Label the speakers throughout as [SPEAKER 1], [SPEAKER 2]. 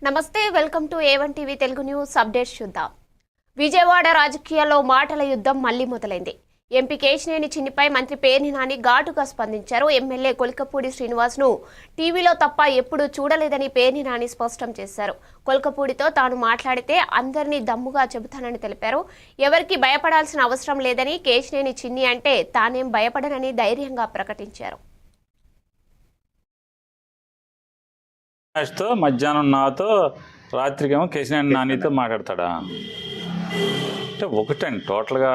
[SPEAKER 1] నమస్తే, welcome to A1 TV Telugu news updates చూద్దాం. విజయవాడ రాజకీయాల్లో మాటల యుద్ధం మళ్లీ మొదలైంది. ఎంపీ కేశినేని చిన్నిపై మంత్రి పేర్ని నాని ఘాటుగా స్పందించారు. ఎమ్మెల్యే కొల్కపూడి శ్రీనివాస్ను టీవీలో తప్ప ఎప్పుడూ చూడలేదని పేర్ని నాని స్పష్టం చేశారు. కొల్కపూడితో తాను మాట్లాడితే అందరినీ దమ్ముగా చెబుతానని తెలిపారు. ఎవరికి భయపడాల్సిన అవసరం లేదని, కేశినేని చిన్ని అంటే తానేం భయపడనని ధైర్యంగా ప్రకటించారు.
[SPEAKER 2] మధ్యాహ్నం నాతో, రాత్రికేమో కేశినేని నానితో మాట్లాడతాడా అంటే ఒకటండి టోటల్గా.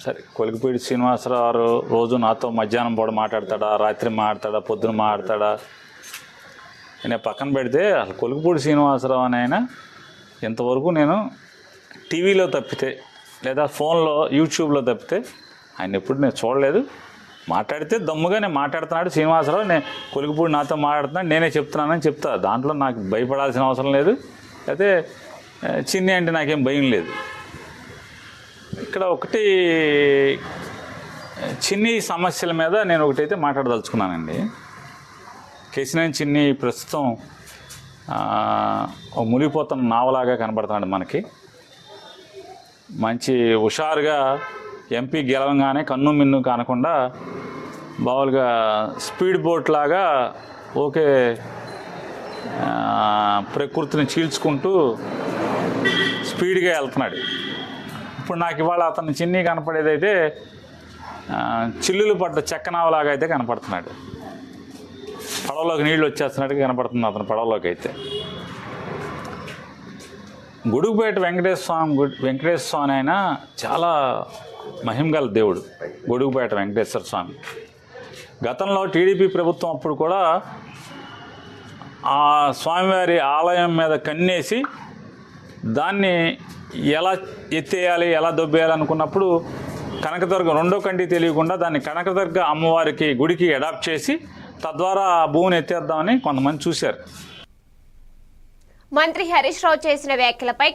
[SPEAKER 2] సరే, కొలికిపూడి శ్రీనివాసరావు రోజు నాతో మధ్యాహ్నం పూట మాట్లాడతాడా, రాత్రి మాట్లాడతాడా, పొద్దున మాట్లాడతాడా నేను పక్కన పెడితే, అసలు కొలికిపూడి శ్రీనివాసరావు అని ఆయన ఇంతవరకు నేను టీవీలో తప్పితే లేదా ఫోన్లో యూట్యూబ్లో తప్పితే ఆయన ఎప్పుడు నేను చూడలేదు. మాట్లాడితే దమ్ముగా నేను మాట్లాడుతున్నాడు శ్రీనివాసరావు, నేను కొలికిపూడి నాతో మాట్లాడుతున్నాడు, నేనే చెప్తున్నానని చెప్తా. దాంట్లో నాకు భయపడాల్సిన అవసరం లేదు. అయితే చిన్ని అంటే నాకేం భయం లేదు. ఇక్కడ ఒకటి చిన్ని సమస్యల మీద నేను ఒకటైతే మాట్లాడదలుచుకున్నానండి. కేశినేని చిన్ని ప్రస్తుతం మునిగిపోతున్న నావలాగా కనబడుతున్నాడు మనకి. మంచి హుషారుగా ఎంపీ గెలవంగానే కన్ను మిన్ను కానకుండా మామూలుగా స్పీడ్ బోట్ లాగా ఓకే ప్రకృతిని చీల్చుకుంటూ స్పీడ్గా వెళ్తున్నాడు. ఇప్పుడు నాకు ఇవాళ అతను చిన్ని కనపడేదైతే చిల్లులు పడ్డ చెక్కనావలాగా అయితే కనపడుతున్నాడు. పడవలోకి నీళ్ళు వచ్చేస్తున్నట్టుగా కనపడుతుంది అతను పడవలోకి అయితే. గొడుగుపేట వెంకటేశ్వర స్వామి ఆయన చాలా మహిమగల దేవుడు. గొడుగుపేట వెంకటేశ్వర స్వామి గతంలో టీడీపీ ప్రభుత్వం అప్పుడు కూడా ఆ స్వామివారి ఆలయం మీద కన్నేసి దాన్ని ఎలా ఎత్తేయాలి, ఎలా దొబ్బేయాలి అనుకున్నప్పుడు కనకదుర్గ రెండో కంటి తెలియకుండా దాన్ని కనకదుర్గ అమ్మవారికి గుడికి అడాప్ట్ చేసి తద్వారా ఆ భూమిని ఎత్తేద్దామని కొంతమంది చూశారు.
[SPEAKER 1] మంత్రి హరీష్ రావు చేసిన వ్యాఖ్యలపై